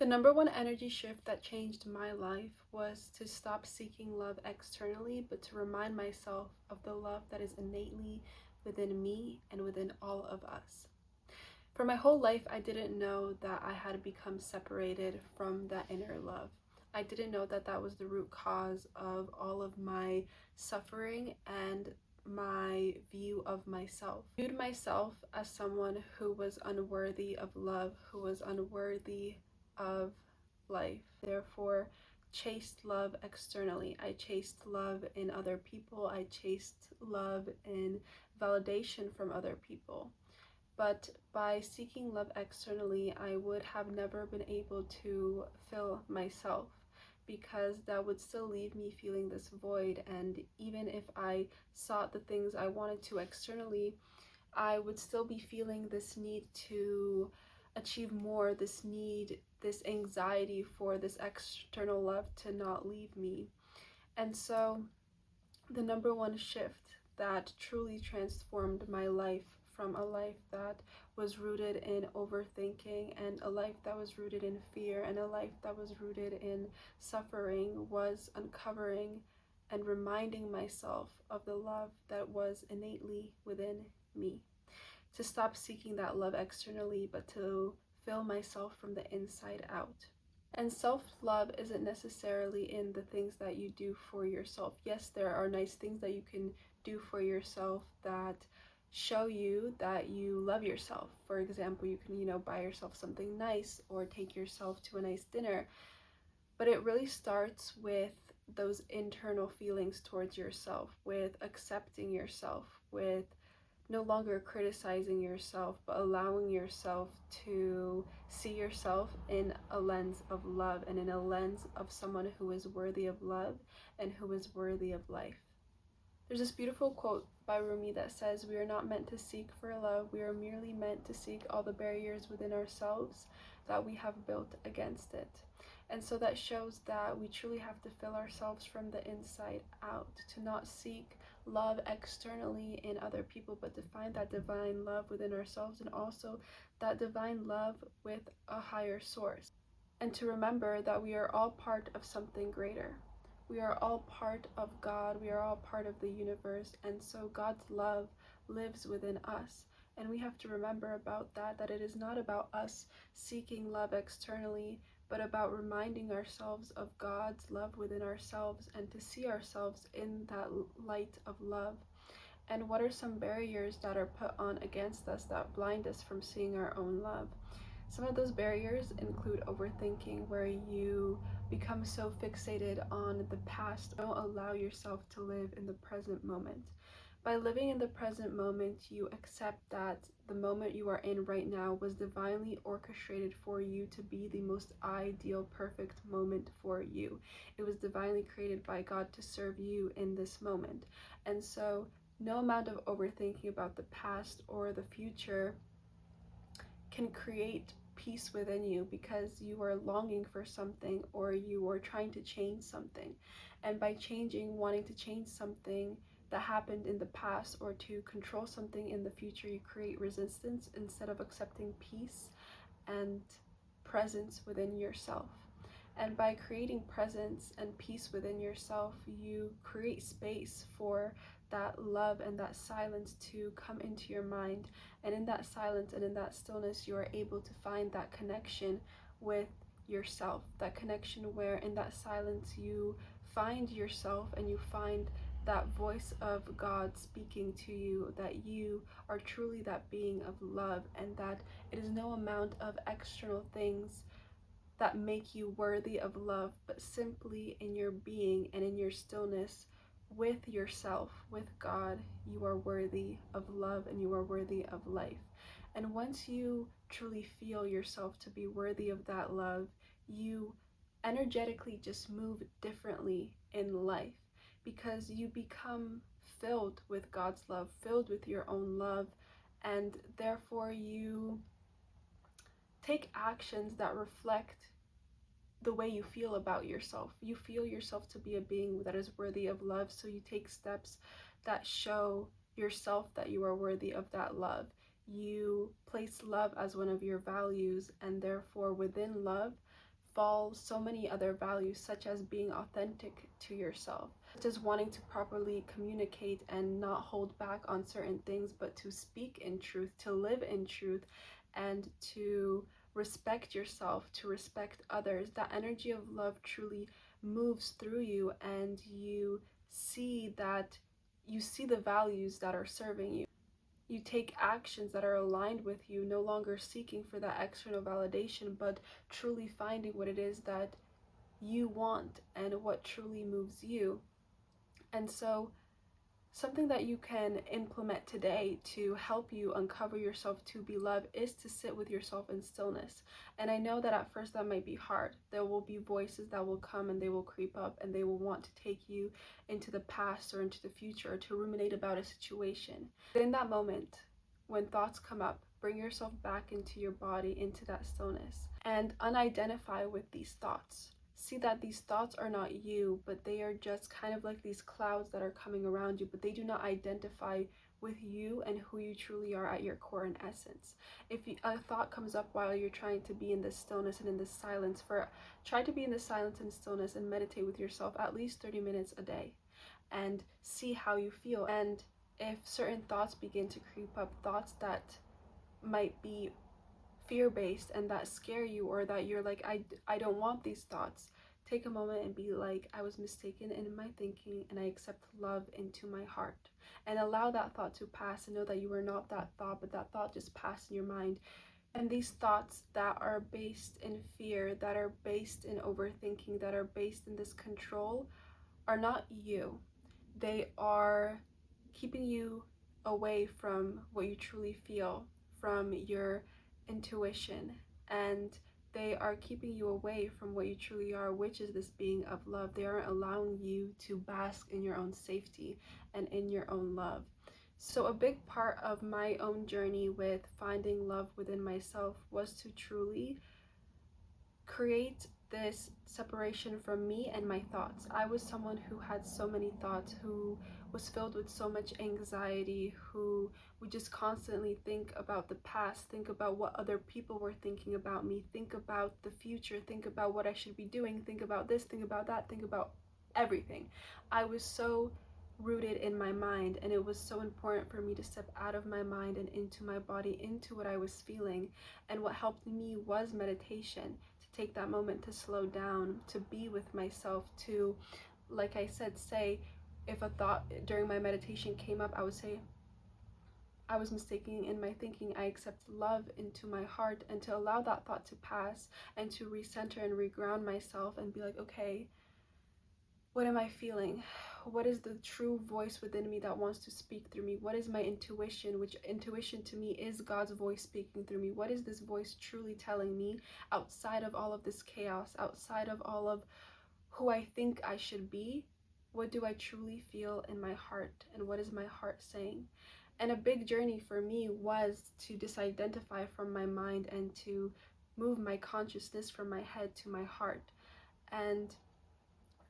The number one energy shift that changed my life was to stop seeking love externally, but to remind myself of the love that is innately within me and within all of us. For my whole life, I didn't know that I had become separated from that inner love. I didn't know that that was the root cause of all of my suffering and my view of myself. I viewed myself as someone who was unworthy of love, who was unworthy of life. Therefore, chased love externally. I chased love in other people. I chased love in validation from other people. But by seeking love externally, I would have never been able to fill myself, because that would still leave me feeling this void. And even if I sought the things I wanted to externally, I would still be feeling this need to achieve more, this need, this anxiety for this external love to not leave me. And so the number one shift that truly transformed my life from a life that was rooted in overthinking and a life that was rooted in fear and a life that was rooted in suffering was uncovering and reminding myself of the love that was innately within me. To stop seeking that love externally, but to fill myself from the inside out. And self-love isn't necessarily in the things that you do for yourself. Yes, there are nice things that you can do for yourself that show you that you love yourself. For example, you can, buy yourself something nice or take yourself to a nice dinner. But it really starts with those internal feelings towards yourself, with accepting yourself, with no longer criticizing yourself, but allowing yourself to see yourself in a lens of love and in a lens of someone who is worthy of love and who is worthy of life. There's this beautiful quote by Rumi that says, "We are not meant to seek for love, we are merely meant to seek all the barriers within ourselves that we have built against it." And so that shows that we truly have to fill ourselves from the inside out, to not seek love externally in other people, but to find that divine love within ourselves, and also that divine love with a higher source. And to remember that we are all part of something greater. We are all part of God. We are all part of the universe. And so God's love lives within us. And we have to remember about that it is not about us seeking love externally, but about reminding ourselves of God's love within ourselves and to see ourselves in that light of love. And what are some barriers that are put on against us that blind us from seeing our own love? Some of those barriers include overthinking, where you become so fixated on the past, don't allow yourself to live in the present moment. By living in the present moment, you accept that the moment you are in right now was divinely orchestrated for you to be the most ideal, perfect moment for you. It was divinely created by God to serve you in this moment. And so no amount of overthinking about the past or the future can create peace within you, because you are longing for something or you are trying to change something. And by wanting to change something that happened in the past or to control something in the future, you create resistance instead of accepting peace and presence within yourself. And by creating presence and peace within yourself, you create space for that love and that silence to come into your mind. And in that silence and in that stillness, you are able to find that connection with yourself, that connection where in that silence you find yourself and you find that voice of God speaking to you, that you are truly that being of love, and that it is no amount of external things that make you worthy of love, but simply in your being and in your stillness with yourself, with God, you are worthy of love and you are worthy of life. And once you truly feel yourself to be worthy of that love, you energetically just move differently in life, because you become filled with God's love, filled with your own love, and therefore you take actions that reflect the way you feel about yourself. You feel yourself to be a being that is worthy of love, so you take steps that show yourself that you are worthy of that love. You place love as one of your values, and therefore within love fall so many other values, such as being authentic to yourself, just wanting to properly communicate and not hold back on certain things, but to speak in truth, to live in truth, and to respect yourself, to respect others. That energy of love truly moves through you, and you see the values that are serving you. You take actions that are aligned with you, no longer seeking for that external validation, but truly finding what it is that you want and what truly moves you. And so something that you can implement today to help you uncover yourself to be loved is to sit with yourself in stillness. And I know that at first that might be hard. There will be voices that will come and they will creep up and they will want to take you into the past or into the future or to ruminate about a situation. But in that moment, when thoughts come up, bring yourself back into your body, into that stillness, and unidentify with these thoughts. See that these thoughts are not you, but they are just kind of like these clouds that are coming around you, but they do not identify with you and who you truly are at your core and essence. If a thought comes up while you're trying to be in this stillness and in this silence, try to be in this silence and stillness and meditate with yourself at least 30 minutes a day and see how you feel. And if certain thoughts begin to creep up, thoughts that might be fear-based and that scare you, or that you're like, I don't want these thoughts, take a moment and be like, I was mistaken in my thinking and I accept love into my heart, and allow that thought to pass, and know that you are not that thought, but that thought just passed in your mind. And these thoughts that are based in fear, that are based in overthinking, that are based in this control are not you. They are keeping you away from what you truly feel, from your intuition, and they are keeping you away from what you truly are, which is this being of love. They aren't allowing you to bask in your own safety and in your own love. So a big part of my own journey with finding love within myself was to truly create this separation from me and my thoughts. I was someone who had so many thoughts, who was filled with so much anxiety, who would just constantly think about the past, think about what other people were thinking about me, think about the future, think about what I should be doing, think about this, think about that, think about everything. I was so rooted in my mind, and it was so important for me to step out of my mind and into my body, into what I was feeling. And what helped me was meditation, to take that moment to slow down, to be with myself, to, like I said, say, if a thought during my meditation came up, I would say, I was mistaken in my thinking, I accept love into my heart, and to allow that thought to pass and to recenter and reground myself and be like, okay, what am I feeling? What is the true voice within me that wants to speak through me? What is my intuition, which intuition to me is God's voice speaking through me? What is this voice truly telling me outside of all of this chaos, outside of all of who I think I should be? What do I truly feel in my heart, and what is my heart saying? And a big journey for me was to disidentify from my mind and to move my consciousness from my head to my heart, and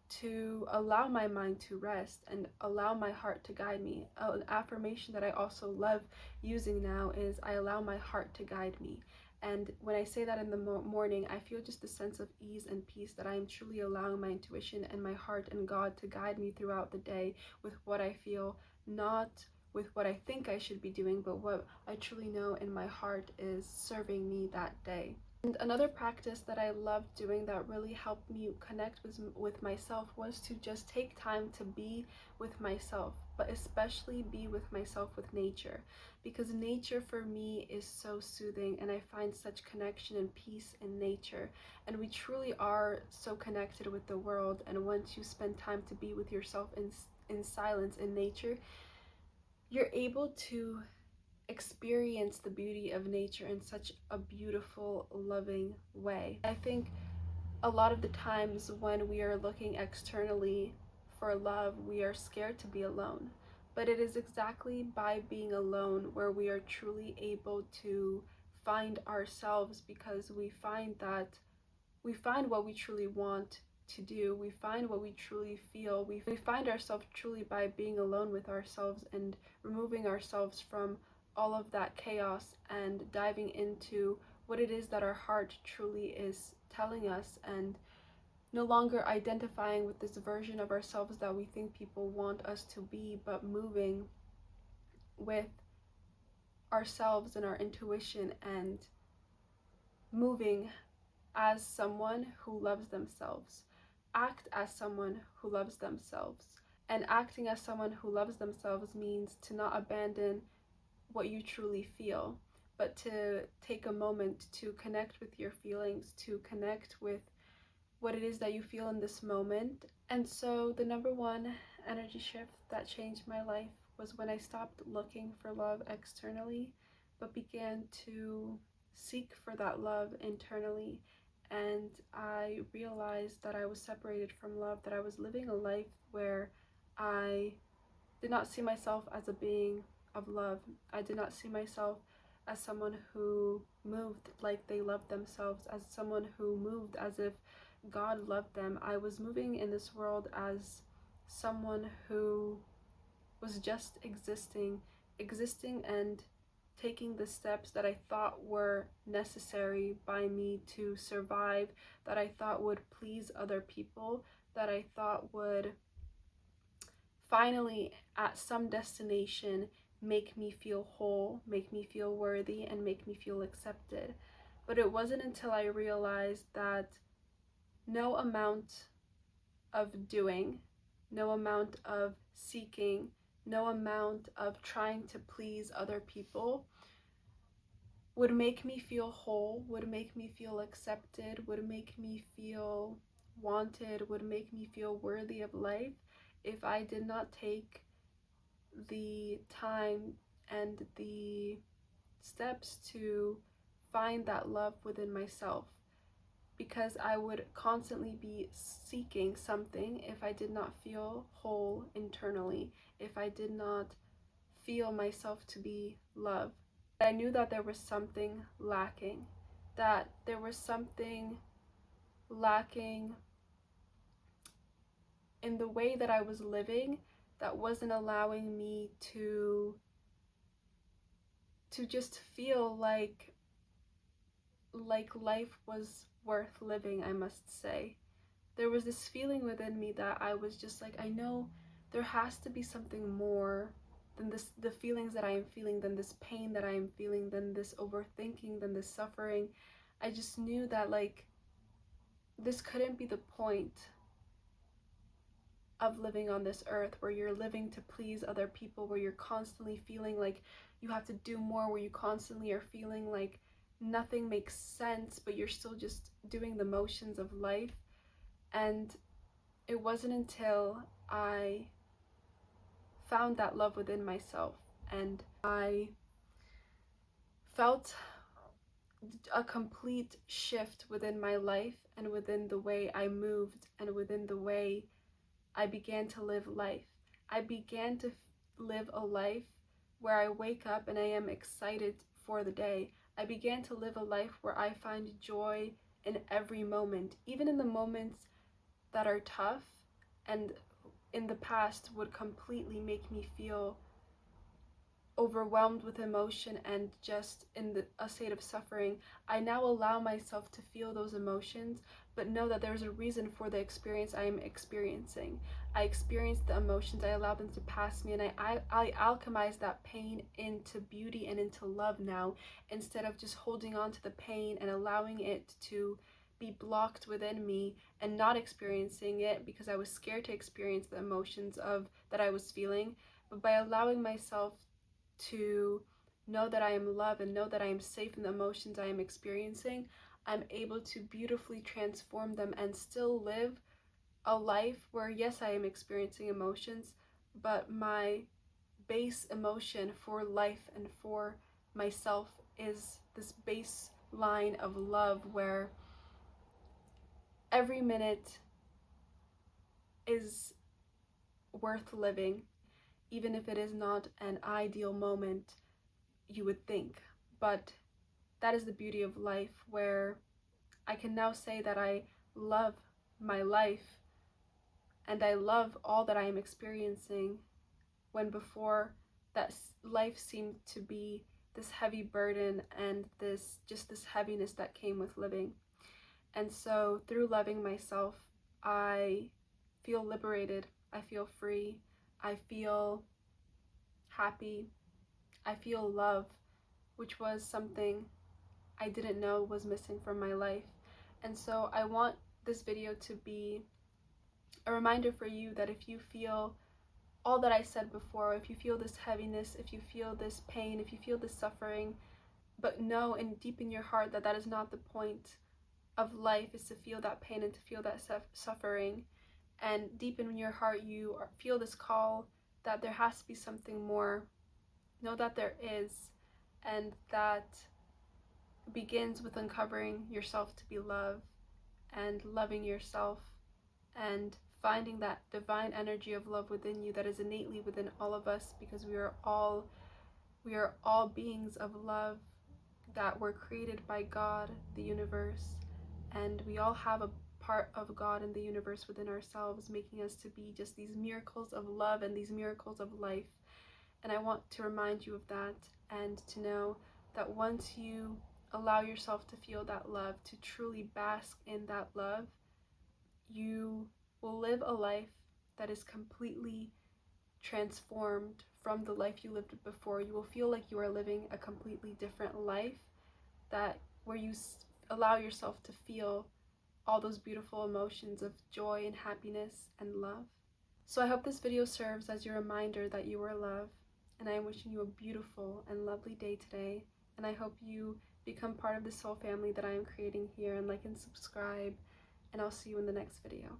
to allow my mind to rest and allow my heart to guide me. An affirmation that I also love using now is, I allow my heart to guide me. And when I say that in the morning, I feel just a sense of ease and peace, that I am truly allowing my intuition and my heart and God to guide me throughout the day with what I feel, not with what I think I should be doing, but what I truly know in my heart is serving me that day. And another practice that I loved doing that really helped me connect with myself was to just take time to be with myself, but especially be with myself with nature, because nature for me is so soothing, and I find such connection and peace in nature. And we truly are so connected with the world, and once you spend time to be with yourself in silence in nature, you're able to experience the beauty of nature in such a beautiful, loving way. I think a lot of the times when we are looking externally for love, we are scared to be alone. But it is exactly by being alone where we are truly able to find ourselves, because we find what we truly want to do, we find what we truly feel, we find ourselves truly by being alone with ourselves and removing ourselves from all of that chaos and diving into what it is that our heart truly is telling us, and no longer identifying with this version of ourselves that we think people want us to be, but moving with ourselves and our intuition and moving as someone who loves themselves. Act as someone who loves themselves. And acting as someone who loves themselves means to not abandon what you truly feel, but to take a moment to connect with your feelings, to connect with what it is that you feel in this moment. And so the number one energy shift that changed my life was when I stopped looking for love externally, but began to seek for that love internally. And I realized that I was separated from love, that I was living a life where I did not see myself as a being of love. I did not see myself as someone who moved like they loved themselves, as someone who moved as if God loved them. I was moving in this world as someone who was just existing and taking the steps that I thought were necessary by me to survive, that I thought would please other people, that I thought would finally at some destination make me feel whole, make me feel worthy, and make me feel accepted. But it wasn't until I realized that no amount of doing, no amount of seeking, no amount of trying to please other people would make me feel whole, would make me feel accepted, would make me feel wanted, would make me feel worthy of life if I did not take the time and the steps to find that love within myself. Because I would constantly be seeking something if I did not feel whole internally, if I did not feel myself to be love. I knew that there was something lacking, that there was something lacking in the way that I was living that wasn't allowing me to just feel like life was worth living, I must say. There was this feeling within me that I was just like, I know there has to be something more than this, the feelings that I am feeling, than this pain that I am feeling, than this overthinking, than this suffering. I just knew that like this couldn't be the point of living on this earth, where you're living to please other people, where you're constantly feeling like you have to do more, where you constantly are feeling like nothing makes sense, but you're still just doing the motions of life. And it wasn't until I found that love within myself and I felt a complete shift within my life and within the way I moved and within the way I began to live life. I began to live a life where I wake up and I am excited for the day. I began to live a life where I find joy in every moment, even in the moments that are tough and in the past would completely make me feel overwhelmed with emotion and just in a state of suffering. I now allow myself to feel those emotions, but know that there's a reason for the experience I am experiencing. I experience the emotions, I allow them to pass me, and I alchemize that pain into beauty and into love now, instead of just holding on to the pain and allowing it to be blocked within me and not experiencing it because I was scared to experience the emotions of that I was feeling. But by allowing myself to know that I am loved and know that I am safe in the emotions I am experiencing, I'm able to beautifully transform them and still live a life where, yes, I am experiencing emotions, but my base emotion for life and for myself is this baseline of love where every minute is worth living, even if it is not an ideal moment, you would think. But that is the beauty of life, where I can now say that I love my life and I love all that I am experiencing, when before that life seemed to be this heavy burden and this heaviness that came with living. And so through loving myself, I feel liberated, I feel free, I feel happy, I feel love, which was something I didn't know was missing from my life. And so I want this video to be a reminder for you that if you feel all that I said before, if you feel this heaviness, if you feel this pain, if you feel this suffering, but know and deep in your heart that that is not the point of life, is to feel that pain and to feel that suffering, and deep in your heart you feel this call that there has to be something more, know that there is, and that begins with uncovering yourself to be love and loving yourself and finding that divine energy of love within you that is innately within all of us, because we are all beings of love that were created by God, the universe, and we all have a part of God in the universe within ourselves, making us to be just these miracles of love and these miracles of life. And I want to remind you of that, and to know that once you allow yourself to feel that love, to truly bask in that love, you will live a life that is completely transformed from the life you lived before. You will feel like you are living a completely different life, that where you allow yourself to feel all those beautiful emotions of joy and happiness and love. So I hope this video serves as your reminder that you are loved, and I am wishing you a beautiful and lovely day today, and I hope you become part of the soul family that I am creating here, and like and subscribe, and I'll see you in the next video.